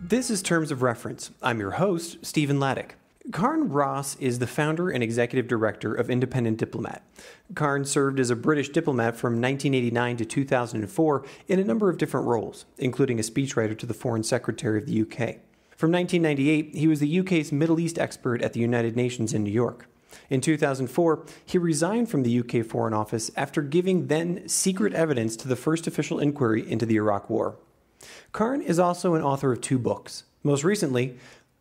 This is Terms of Reference. I'm your host, Stephen Laddick. Karn Ross is the founder and executive director of Independent Diplomat. Karn served as a British diplomat from 1989 to 2004 in a number of different roles, including a speechwriter to the Foreign Secretary of the UK. From 1998, he was the UK's Middle East expert at the United Nations in New York. In 2004, he resigned from the UK Foreign Office after giving then secret evidence to the first official inquiry into the Iraq War. Karn is also an author of 2 books. Most recently,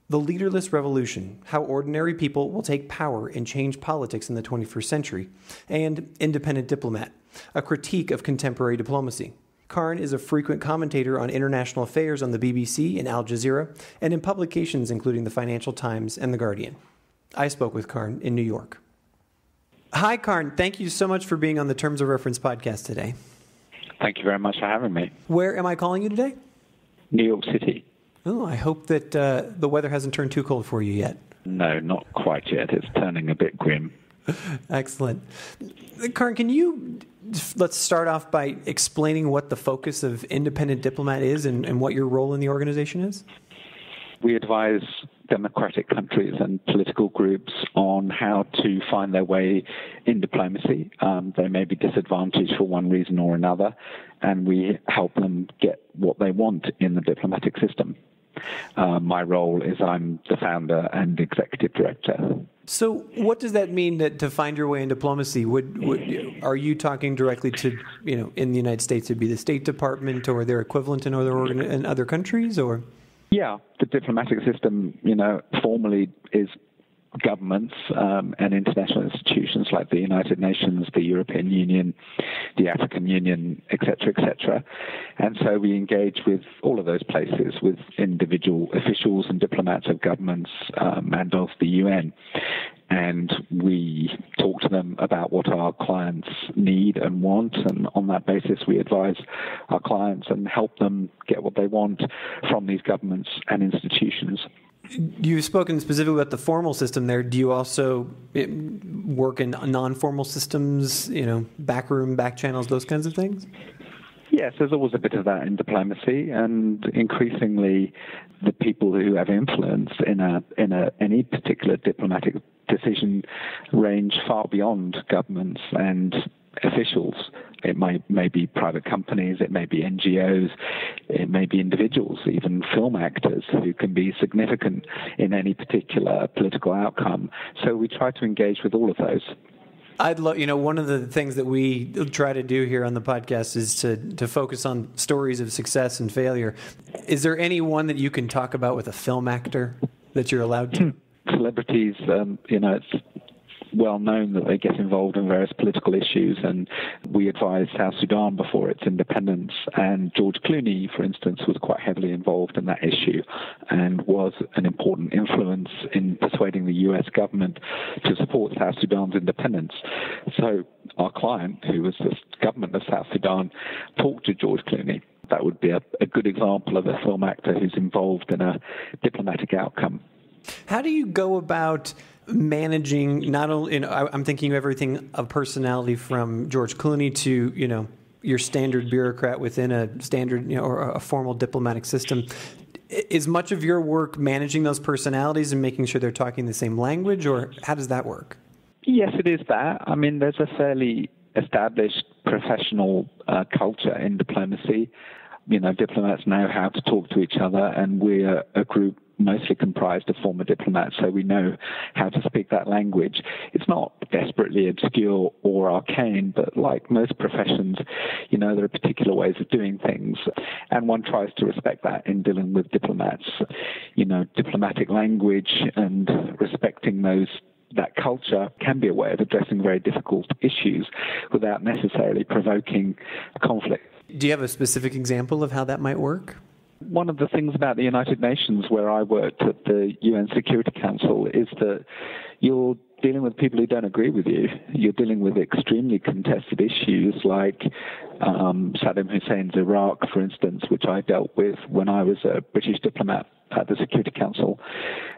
The Leaderless Revolution, How Ordinary People Will Take Power and Change Politics in the 21st Century, and Independent Diplomat, a critique of contemporary diplomacy. Karn is a frequent commentator on international affairs on the BBC and Al Jazeera, and in publications including the Financial Times and The Guardian. I spoke with Karn in New York. Hi, Karn. Thank you so much for being on the Terms of Reference podcast today. Thank you very much for having me. Where am I calling you today? New York City. Oh, I hope that the weather hasn't turned too cold for you yet. No, not quite yet. It's turning a bit grim. Excellent. Karn, let's start off by explaining what the focus of Independent Diplomat is and what your role in the organization is? We advise democratic countries and political groups on how to find their way in diplomacy. They may be disadvantaged for one reason or another, and we help them get what they want in the diplomatic system. My role is I'm the founder and executive director. So what does that mean to find your way in diplomacy? Are you talking directly to, in the United States, it'd be the State Department or their equivalent in other countries, or? Yeah, the diplomatic system, formally is governments and international institutions like the United Nations, the European Union, the African Union, et cetera, and so we engage with all of those places, with individual officials and diplomats of governments and of the UN. And we talk to them about what our clients need and want, and on that basis we advise our clients and help them get what they want from these governments and institutions. You've spoken specifically about the formal system there. Do you also work in non-formal systems, back room, back channels, those kinds of things? Yes, there's always a bit of that in diplomacy, and increasingly the people who have influence in any particular diplomatic decision range far beyond governments and officials. It may be private companies, it may be NGOs, it may be individuals, even film actors who can be significant in any particular political outcome. So we try to engage with all of those. I'd love, one of the things that we try to do here on the podcast is to focus on stories of success and failure. Is there any one that you can talk about with a film actor that you're allowed to? Celebrities, it's well known that they get involved in various political issues, and we advised South Sudan before its independence, and George Clooney, for instance, was quite heavily involved in that issue and was an important influence in persuading the US government to support South Sudan's independence. So our client, who was the government of South Sudan, talked to George Clooney. That would be a good example of a film actor who's involved in a diplomatic outcome. How do you go about managing, not only, I'm thinking of everything of personality from George Clooney to, your standard bureaucrat within a standard, or a formal diplomatic system. Is much of your work managing those personalities and making sure they're talking the same language, or how does that work? Yes, it is that. I mean, there's a fairly established professional culture in diplomacy. Diplomats know how to talk to each other, and we're a group mostly comprised of former diplomats, so we know how to speak that language. It's not desperately obscure or arcane, but like most professions, there are particular ways of doing things, and one tries to respect that in dealing with diplomats. Diplomatic language and respecting that culture can be a way of addressing very difficult issues without necessarily provoking conflict. Do you have a specific example of how that might work? One of the things about the United Nations, where I worked at the UN Security Council, is that you're dealing with people who don't agree with you. You're dealing with extremely contested issues like Saddam Hussein's Iraq, for instance, which I dealt with when I was a British diplomat at the Security Council.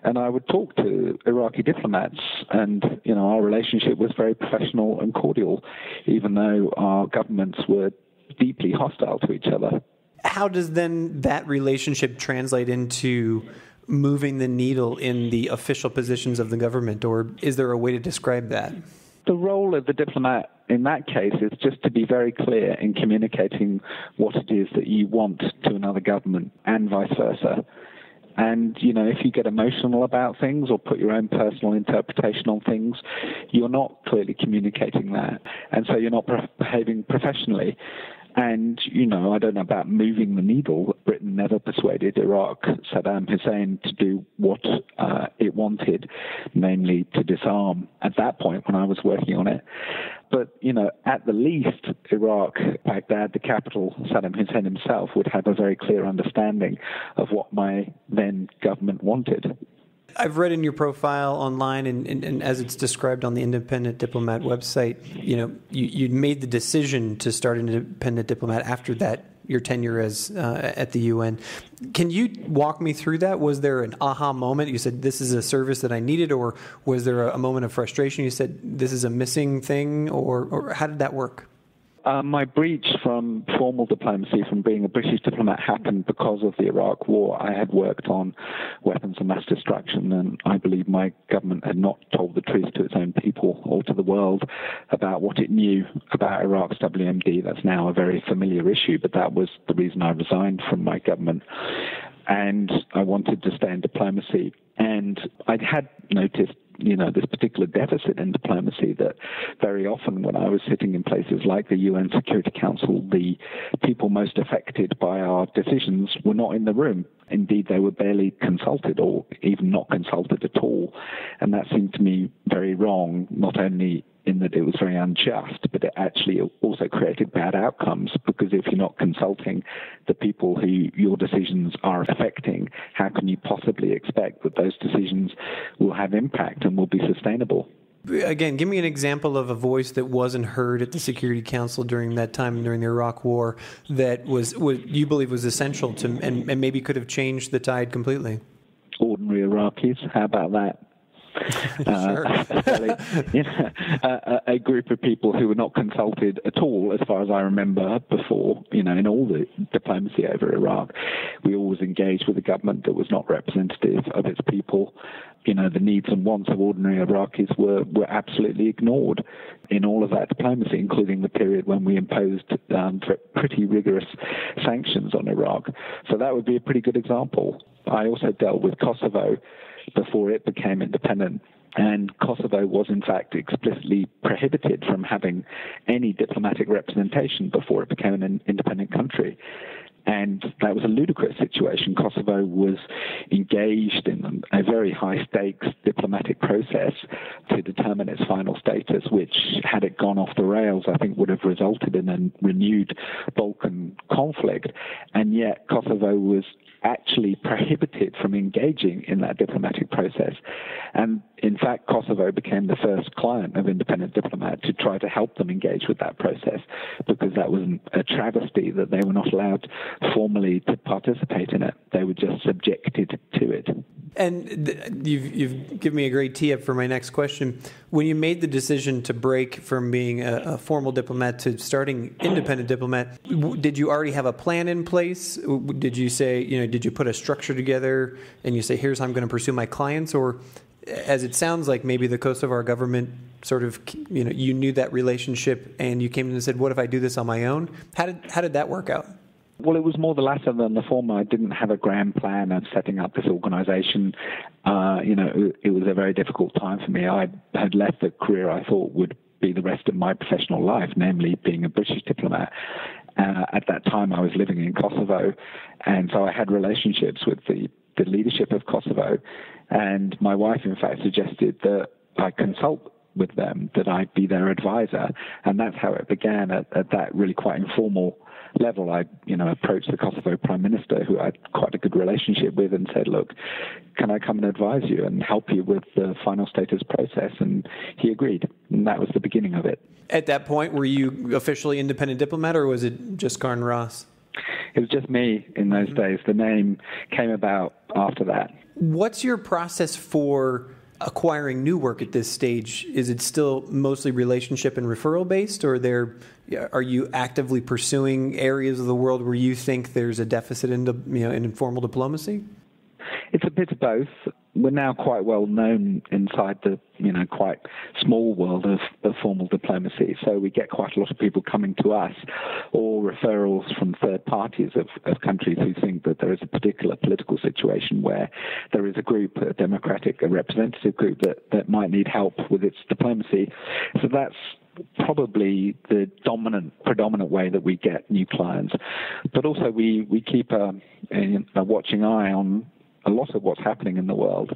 And I would talk to Iraqi diplomats, and our relationship was very professional and cordial, even though our governments were deeply hostile to each other. How does then that relationship translate into moving the needle in the official positions of the government, or is there a way to describe that? The role of the diplomat in that case is just to be very clear in communicating what it is that you want to another government and vice versa. And, if you get emotional about things or put your own personal interpretation on things, you're not clearly communicating that. And so you're not behaving professionally. And, I don't know about moving the needle. Britain never persuaded Iraq, Saddam Hussein, to do what it wanted, namely to disarm at that point when I was working on it. But, at the least, Iraq, Baghdad, the capital, Saddam Hussein himself would have a very clear understanding of what my then government wanted. I've read in your profile online and as it's described on the Independent Diplomat website, you made the decision to start an Independent Diplomat after that, your tenure as at the UN. Can you walk me through that? Was there an aha moment? You said, this is a service that I needed, or was there a moment of frustration? You said, this is a missing thing, or how did that work? My breach from formal diplomacy, from being a British diplomat, happened because of the Iraq War. I had worked on weapons of mass destruction, and I believe my government had not told the truth to its own people or to the world about what it knew about Iraq's WMD. That's now a very familiar issue, but that was the reason I resigned from my government. And I wanted to stay in diplomacy. And I had noticed this particular deficit in diplomacy, that very often when I was sitting in places like the UN Security Council, the people most affected by our decisions were not in the room. Indeed, they were barely consulted or even not consulted at all. And that seemed to me very wrong, not only in that it was very unjust, but it actually also created bad outcomes, because if you're not consulting the people who your decisions are affecting, how can you possibly expect that those decisions will have impact and will be sustainable? Again, give me an example of a voice that wasn't heard at the Security Council during that time, during the Iraq War, that was you believe was essential to and maybe could have changed the tide completely. Ordinary Iraqis, how about that? A group of people who were not consulted at all, as far as I remember, before, in all the diplomacy over Iraq. We always engaged with a government that was not representative of its people. The needs and wants of ordinary Iraqis were absolutely ignored in all of that diplomacy, including the period when we imposed pretty rigorous sanctions on Iraq. So that would be a pretty good example. I also dealt with Kosovo before it became independent. And Kosovo was, in fact, explicitly prohibited from having any diplomatic representation before it became an independent country. And that was a ludicrous situation. Kosovo was engaged in a very high-stakes diplomatic process to determine its final status, which, had it gone off the rails, I think would have resulted in a renewed Balkan conflict. And yet Kosovo was actually prohibited from engaging in that diplomatic process. And in fact, Kosovo became the first client of Independent Diplomat to try to help them engage with that process, because that was a travesty that they were not allowed formally to participate in it. They were just subjected to it. And you've given me a great tee-up for my next question. When you made the decision to break from being a formal diplomat to starting Independent Diplomat, did you already have a plan in place? Did you say, did you put a structure together and you say, here's how I'm going to pursue my clients? Or, as it sounds like, maybe the Kosovar government sort of, you knew that relationship and you came in and said, what if I do this on my own? How did that work out? Well, it was more the latter than the former. I didn't have a grand plan of setting up this organization. It was a very difficult time for me. I had left the career I thought would be the rest of my professional life, namely being a British diplomat. At that time, I was living in Kosovo, and so I had relationships with the leadership of Kosovo. And my wife, in fact, suggested that I consult with them, that I be their advisor. And that's how it began at that really quite informal level. I, approached the Kosovo Prime Minister, who I had quite a good relationship with, and said, look, can I come and advise you and help you with the final status process? And he agreed. And that was the beginning of it. At that point, were you officially Independent Diplomat, or was it just Karn Ross? It was just me in those days. The name came about after that. What's your process for acquiring new work at this stage? Is it still mostly relationship and referral based, or are you actively pursuing areas of the world where you think there's a deficit in informal diplomacy? It's a bit of both. We're now quite well known inside the quite small world of formal diplomacy. So we get quite a lot of people coming to us, or referrals from third parties of countries who think that there is a particular political situation where there is a group, a representative group that might need help with its diplomacy. So that's probably the predominant way that we get new clients. But also we keep a watching eye on a lot of what's happening in the world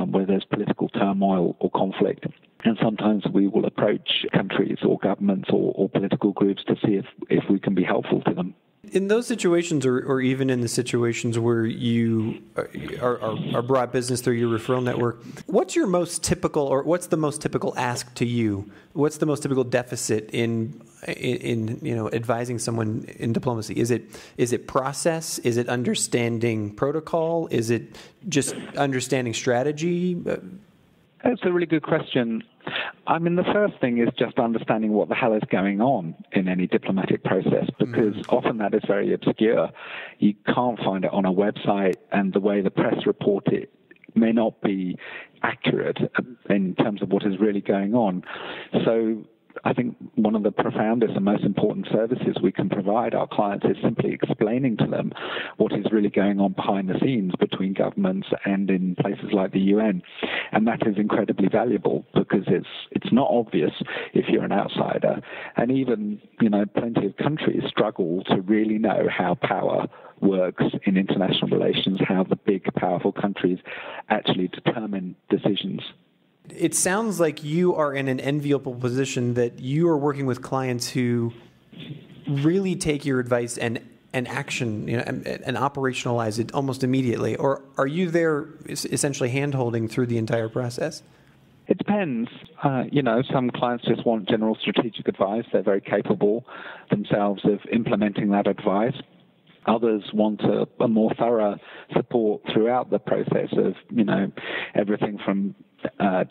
where there's political turmoil or conflict. And sometimes we will approach countries or governments or political groups to see if we can be helpful to them. In those situations, or even in the situations where you are brought business through your referral network, what's the most typical ask to you? What's the most typical deficit in advising someone in diplomacy? Is it process? Is it understanding protocol? Is it just understanding strategy? That's a really good question. I mean, the first thing is just understanding what the hell is going on in any diplomatic process, because often that is very obscure. You can't find it on a website, and the way the press report it may not be accurate in terms of what is really going on. So I think one of the profoundest and most important services we can provide our clients is simply explaining to them what is really going on behind the scenes between governments and in places like the UN. And that is incredibly valuable because it's not obvious if you're an outsider. And even, plenty of countries struggle to really know how power works in international relations, how the big, powerful countries actually determine decisions. It sounds like you are in an enviable position that you are working with clients who really take your advice and action, and operationalize it almost immediately. Or are you there essentially hand-holding through the entire process? It depends. Some clients just want general strategic advice. They're very capable themselves of implementing that advice. Others want a more thorough support throughout the process of, everything from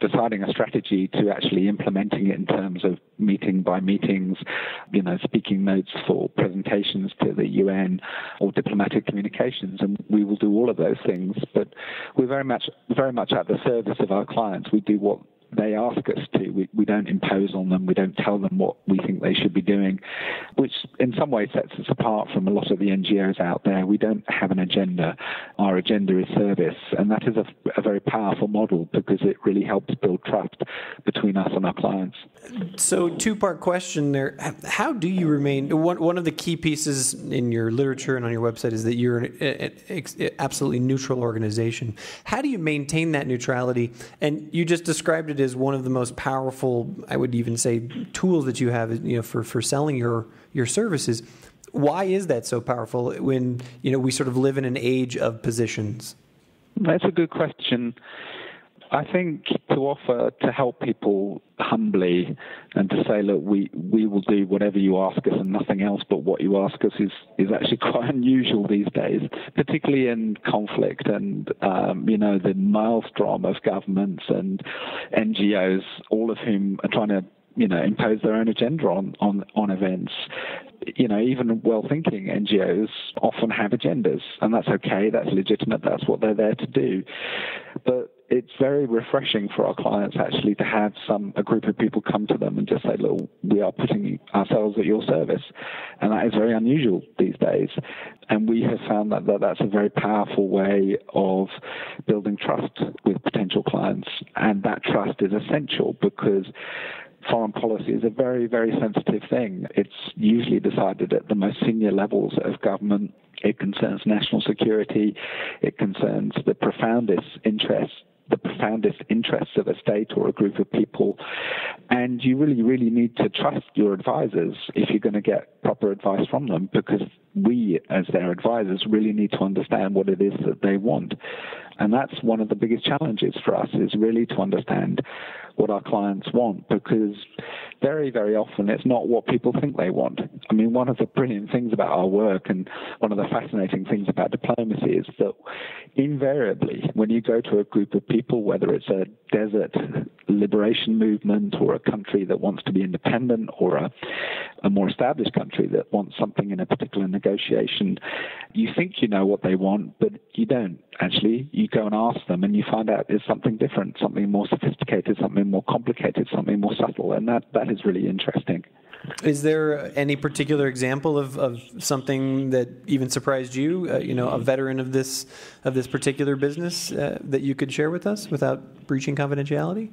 deciding a strategy to actually implementing it in terms of meeting by meetings, speaking notes for presentations to the UN or diplomatic communications. And we will do all of those things. But we're very much at the service of our clients. We do what they ask us to. We don't impose on them. We don't tell them what we think they should be doing, which in some ways sets us apart from a lot of the NGOs out there. We don't have an agenda. Our agenda is service, and that is a very powerful model because it really helps build trust between us and our clients. So, two-part question there. How do you remain? One of the key pieces in your literature and on your website is that you're an absolutely neutral organization. How do you maintain that neutrality? And you just described it as one of the most powerful, I would even say, tools that you have, for selling your services. Why is that so powerful when, we sort of live in an age of positions? That's a good question. I think to help people humbly and to say, look, we will do whatever you ask us and nothing else but what you ask us is actually quite unusual these days, particularly in conflict and, the maelstrom of governments and NGOs, all of whom are trying to, impose their own agenda on events. Even well-thinking NGOs often have agendas, and that's okay, that's legitimate, that's what they're there to do. But it's very refreshing for our clients actually to have a group of people come to them and just say, look, we are putting ourselves at your service. And that is very unusual these days. And we have found that that's a very powerful way of building trust with potential clients. And that trust is essential because foreign policy is a very, very sensitive thing. It's usually decided at the most senior levels of government. It concerns national security. It concerns the profoundest interests of a state or a group of people. And you really, really need to trust your advisors if you're going to get proper advice from them, because we, as their advisors, really need to understand what it is that they want. And that's one of the biggest challenges for us, is really to understand what our clients want, because very, very often it's not what people think they want. I mean, one of the brilliant things about our work and one of the fascinating things about diplomacy is that invariably when you go to a group of people, whether it's a desert liberation movement or a country that wants to be independent or a more established country that wants something in a particular negotiation, you think you know what they want, but you don't actually. You go and ask them and you find out it's something different, something more sophisticated, something more complicated, something more subtle, and that is really interesting. Is there any particular example of something that even surprised you, a veteran of this particular business that you could share with us without breaching confidentiality?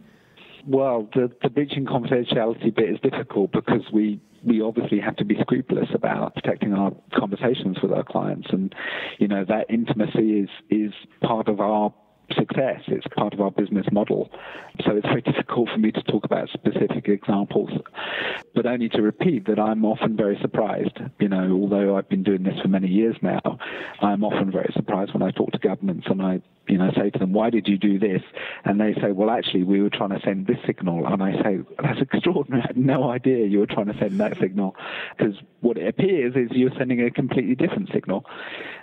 Well, the breaching confidentiality bit is difficult because we obviously have to be scrupulous about protecting our conversations with our clients, and that intimacy is part of our success. It's part of our business model. So it's very difficult for me to talk about specific examples, but only to repeat that I'm often very surprised. Although I've been doing this for many years now, I'm often very surprised when I talk to governments and I say to them, why did you do this? And they say, well, actually, we were trying to send this signal. And I say, that's extraordinary. I had no idea you were trying to send that signal, because what it appears is you're sending a completely different signal.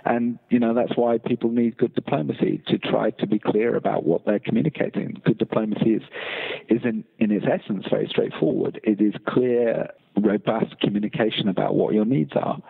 And, that's why people need good diplomacy, to try to be clear about what they're communicating. Good diplomacy is in its essence very straightforward. It is clear, robust communication about what your needs are.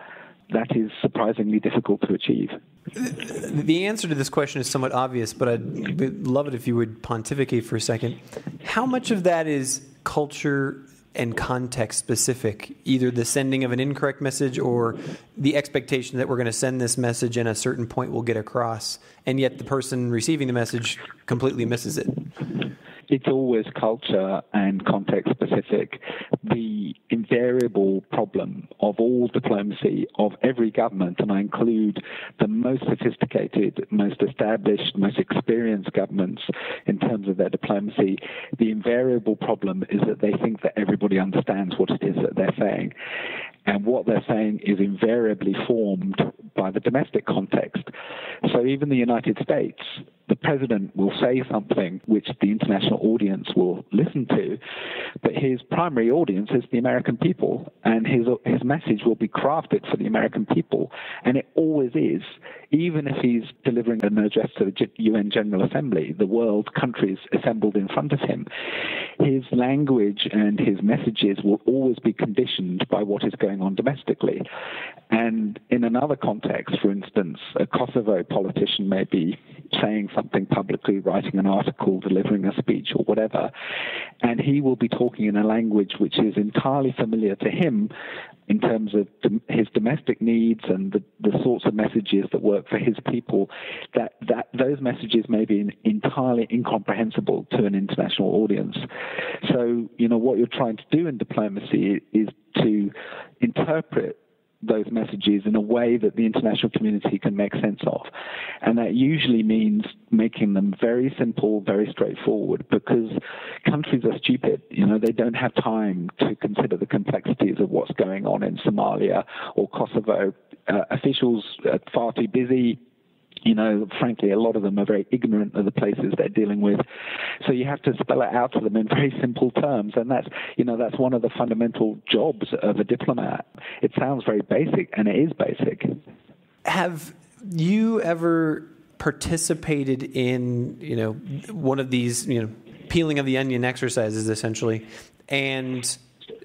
That is surprisingly difficult to achieve. The answer to this question is somewhat obvious, but I'd love it if you would pontificate for a second. How much of that is culture and context specific, either the sending of an incorrect message or the expectation that we're going to send this message and a certain point will get across, and yet the person receiving the message completely misses it? It's always culture and context specific. The invariable problem of all diplomacy, of every government, and I include the most sophisticated, most established, most experienced governments in terms of their diplomacy, the invariable problem is that they think that everybody understands what it is that they're saying. And what they're saying is invariably formed by the domestic context. So even the United States, the president will say something which the international audience will listen to, but his primary audience is the American people, and his message will be crafted for the American people, and it always is. Even if he's delivering an address to the UN General Assembly, the world countries assembled in front of him, his language and his messages will always be conditioned by what is going on domestically. And in another context, for instance, a Kosovo politician may be saying something publicly, writing an article, delivering a speech or whatever, and he will be talking in a language which is entirely familiar to him in terms of his domestic needs and the sorts of messages that work for his people, that those messages may be entirely incomprehensible to an international audience. So, what you're trying to do in diplomacy is to interpret those messages in a way that the international community can make sense of. And that usually means making them very simple, very straightforward, because countries are stupid. They don't have time to consider the complexities of what's going on in Somalia or Kosovo. Officials are far too busy. Frankly, a lot of them are very ignorant of the places they're dealing with. So you have to spell it out to them in very simple terms. And that's one of the fundamental jobs of a diplomat. It sounds very basic, and it is basic. Have you ever participated in, one of these, peeling of the onion exercises, essentially, and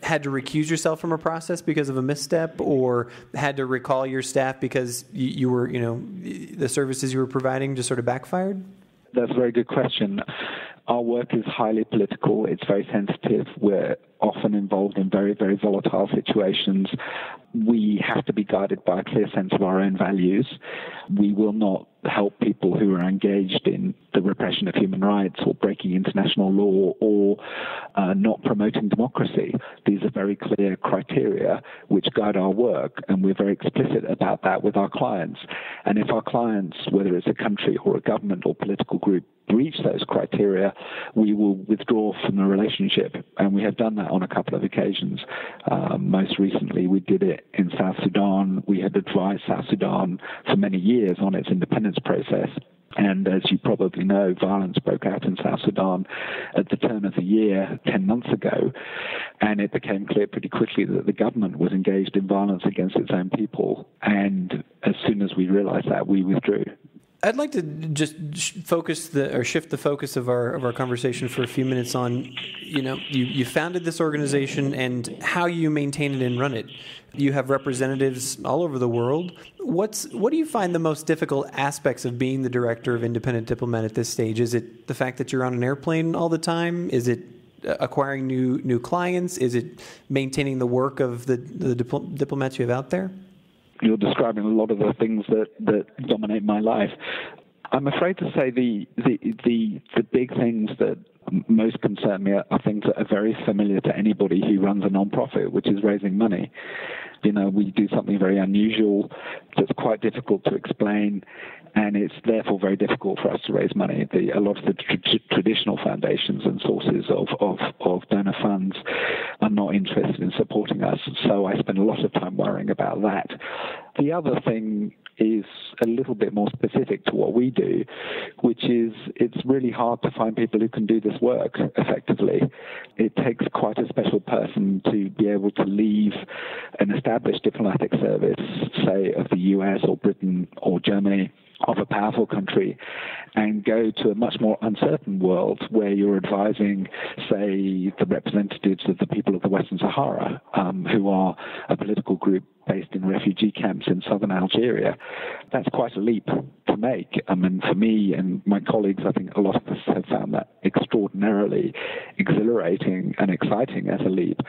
had to recuse yourself from a process because of a misstep, or had to recall your staff because you were, the services you were providing just sort of backfired? That's a very good question. Our work is highly political. It's very sensitive. We're often involved in very, very volatile situations. We have to be guided by a clear sense of our own values. We will not help people who are engaged in the repression of human rights or breaking international law or not promoting democracy. These are very clear criteria which guide our work, and we're very explicit about that with our clients. And if our clients, whether it's a country or a government or political group, breach those criteria, we will withdraw from the relationship. And we have done that on a couple of occasions. Most recently, we did it in South Sudan. We had advised South Sudan for many years on its independence process. And as you probably know, violence broke out in South Sudan at the turn of the year 10 months ago. And it became clear pretty quickly that the government was engaged in violence against its own people. And as soon as we realized that, we withdrew. I'd like to just shift the focus of our conversation for a few minutes on, you founded this organization and how you maintain it and run it. You have representatives all over the world. What do you find the most difficult aspects of being the director of Independent Diplomat at this stage? Is it the fact that you're on an airplane all the time? Is it acquiring new clients? Is it maintaining the work of the diplomats you have out there? You're describing a lot of the things that dominate my life. I'm afraid to say the big things that most concern me are things that are very familiar to anybody who runs a non-profit, which is raising money. We do something very unusual that's quite difficult to explain, and it's therefore very difficult for us to raise money. A lot of the traditional foundations and sources of donor funds are not interested in supporting us, so I spend a lot of time worrying about that. The other thing is a little bit more specific to what we do, which is it's really hard to find people who can do this work effectively. It takes quite a special person to be able to leave an established diplomatic service, say of the US or Britain or Germany, of a powerful country, and go to a much more uncertain world where you're advising, say, the representatives of the people of the Western Sahara, who are a political group based in refugee camps in southern Algeria. That's quite a leap to make. For me and my colleagues, I think a lot of us have found that extraordinarily exhilarating and exciting as a leap.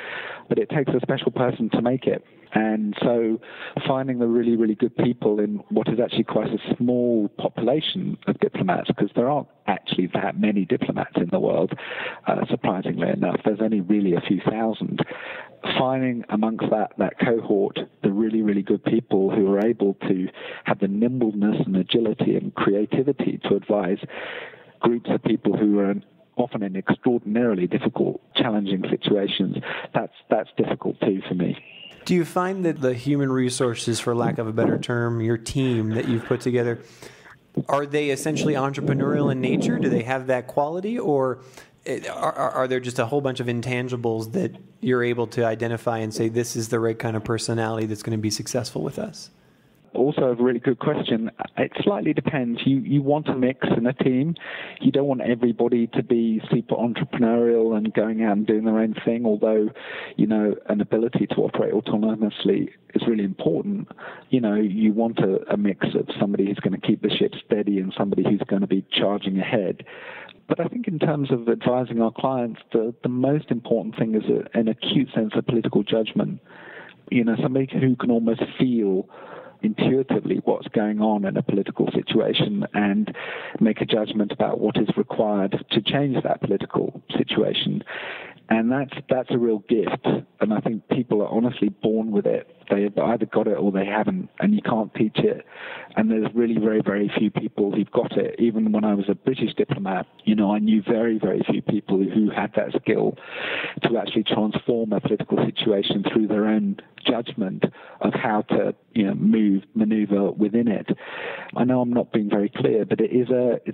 But it takes a special person to make it. And so finding the really, really good people in what is actually quite a small population of diplomats, because there aren't actually that many diplomats in the world, surprisingly enough. There's only really a few thousand. Finding amongst that cohort the really, really good people who are able to have the nimbleness and agility and creativity to advise groups of people who are often in extraordinarily difficult, challenging situations, that's difficult too for me. Do you find that the human resources, for lack of a better term, your team that you've put together, are they essentially entrepreneurial in nature? Do they have that quality, or are there just a whole bunch of intangibles that you're able to identify and say, this is the right kind of personality that's going to be successful with us? Also a really good question. It slightly depends. You want a mix in a team. You don't want everybody to be super entrepreneurial and going out and doing their own thing, although, an ability to operate autonomously is really important. You want a mix of somebody who's going to keep the ship steady and somebody who's going to be charging ahead. But I think in terms of advising our clients, the most important thing is an acute sense of political judgment. Somebody who can almost feel intuitively what's going on in a political situation and make a judgment about what is required to change that political situation. And that's a real gift. And I think people are honestly born with it. They've either got it or they haven't, and you can't teach it. And there's really very, very few people who've got it. Even when I was a British diplomat, I knew very, very few people who had that skill to actually transform a political situation through their own judgment of how to, maneuver within it. I know I'm not being very clear, but it's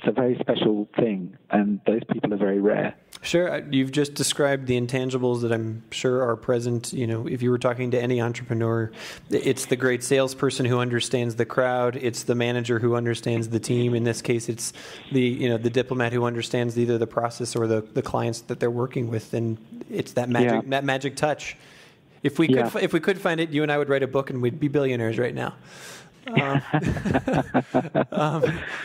a very special thing, and those people are very rare. Sure. You've just described the intangibles that I'm sure are present. If you were talking to any entrepreneur, it's the great salesperson who understands the crowd. It's the manager who understands the team. In this case, it's the diplomat who understands either the process or the clients that they're working with. And it's that magic touch. If we could find it, you and I would write a book and we'd be billionaires right now.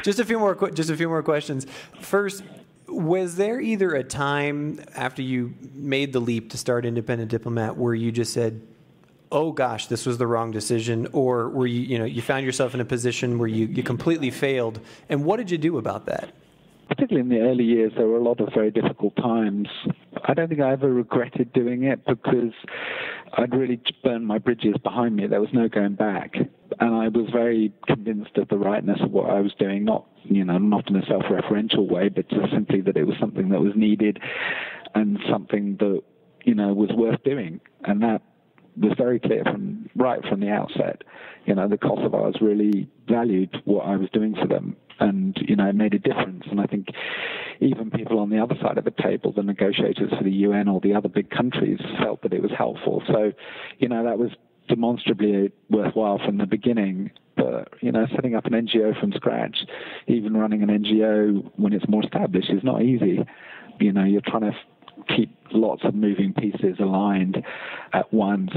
Just a few more questions. First, was there either a time after you made the leap to start Independent Diplomat where you just said, oh gosh, this was the wrong decision, or where you found yourself in a position where you completely failed, and what did you do about that? Particularly in the early years, there were a lot of very difficult times. I don't think I ever regretted doing it because I'd really burned my bridges behind me. There was no going back. And I was very convinced of the rightness of what I was doing, not in a self-referential way, but just simply that it was something that was needed and something that, was worth doing. And that was very clear right from the outset. The Kosovars really valued what I was doing for them. And, it made a difference. And I think even people on the other side of the table, the negotiators for the UN or the other big countries, felt that it was helpful. So, that was demonstrably worthwhile from the beginning. But, setting up an NGO from scratch, even running an NGO when it's more established, is not easy. You're trying to keep lots of moving pieces aligned at once.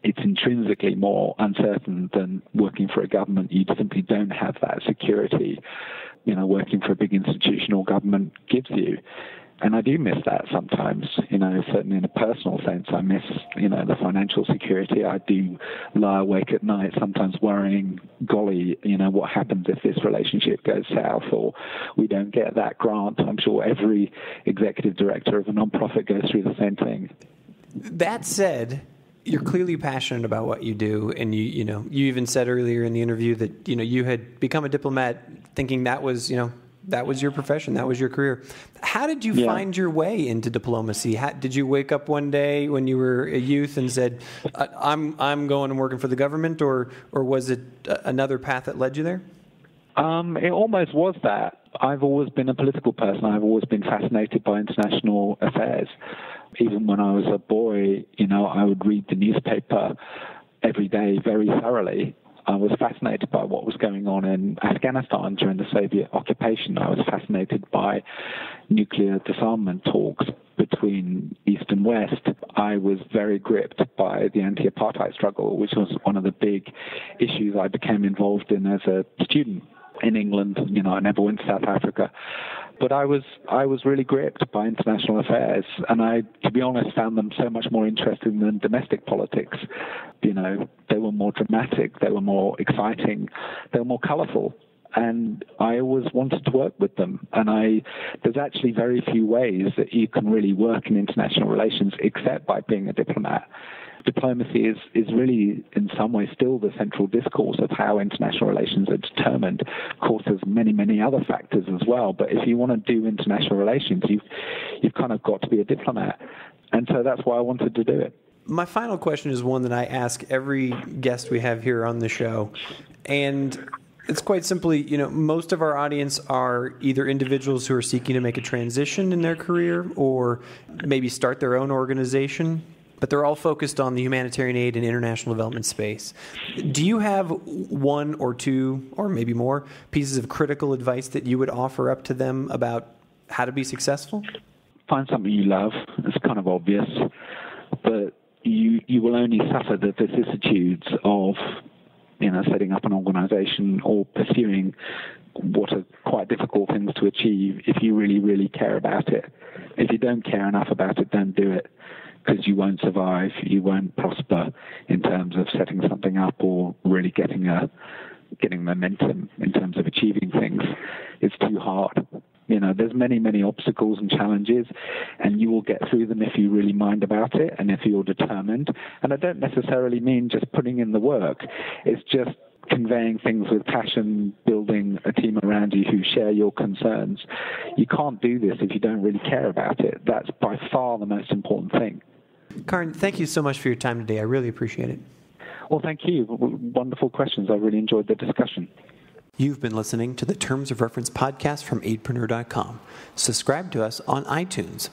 It's intrinsically more uncertain than working for a government. You simply don't have that security, working for a big institutional government gives you. And I do miss that sometimes, certainly in a personal sense. I miss, the financial security. I do lie awake at night sometimes worrying, golly, what happens if this relationship goes south or we don't get that grant. I'm sure every executive director of a nonprofit goes through the same thing. That said, you're clearly passionate about what you do, and you even said earlier in the interview that you had become a diplomat thinking that was your profession, that was your career. How did you find your way into diplomacy? Did you wake up one day when you were a youth and said, "I'm going and working for the government," or was it another path that led you there? It almost was that. I've always been a political person. I've always been fascinated by international affairs. Even when I was a boy, I would read the newspaper every day very thoroughly. I was fascinated by what was going on in Afghanistan during the Soviet occupation. I was fascinated by nuclear disarmament talks between East and West. I was very gripped by the anti-apartheid struggle, which was one of the big issues I became involved in as a student in England. I never went to South Africa. But I was really gripped by international affairs, and I, to be honest, found them so much more interesting than domestic politics. They were more dramatic, they were more exciting, they were more colorful, and I always wanted to work with them. And there's actually very few ways that you can really work in international relations except by being a diplomat. Diplomacy is really, in some ways, still the central discourse of how international relations are determined. Of course, there's many, many other factors as well. But if you want to do international relations, you've kind of got to be a diplomat. And so that's why I wanted to do it. My final question is one that I ask every guest we have here on the show. And it's quite simply, most of our audience are either individuals who are seeking to make a transition in their career or maybe start their own organization, but they're all focused on the humanitarian aid and international development space. Do you have one or two, or maybe more, pieces of critical advice that you would offer up to them about how to be successful? Find something you love. It's kind of obvious, but you will only suffer the vicissitudes of setting up an organization or pursuing what are quite difficult things to achieve if you really, really care about it. If you don't care enough about it, don't do it, because you won't survive, you won't prosper in terms of setting something up or really getting momentum in terms of achieving things. It's too hard. There's many, many obstacles and challenges, and you will get through them if you really mind about it and if you're determined. And I don't necessarily mean just putting in the work. It's just conveying things with passion, building a team around you who share your concerns. You can't do this if you don't really care about it. That's by far the most important thing. Karn, thank you so much for your time today. I really appreciate it. Well, thank you. Wonderful questions. I really enjoyed the discussion. You've been listening to the Terms of Reference podcast from 8preneur.com. Subscribe to us on iTunes.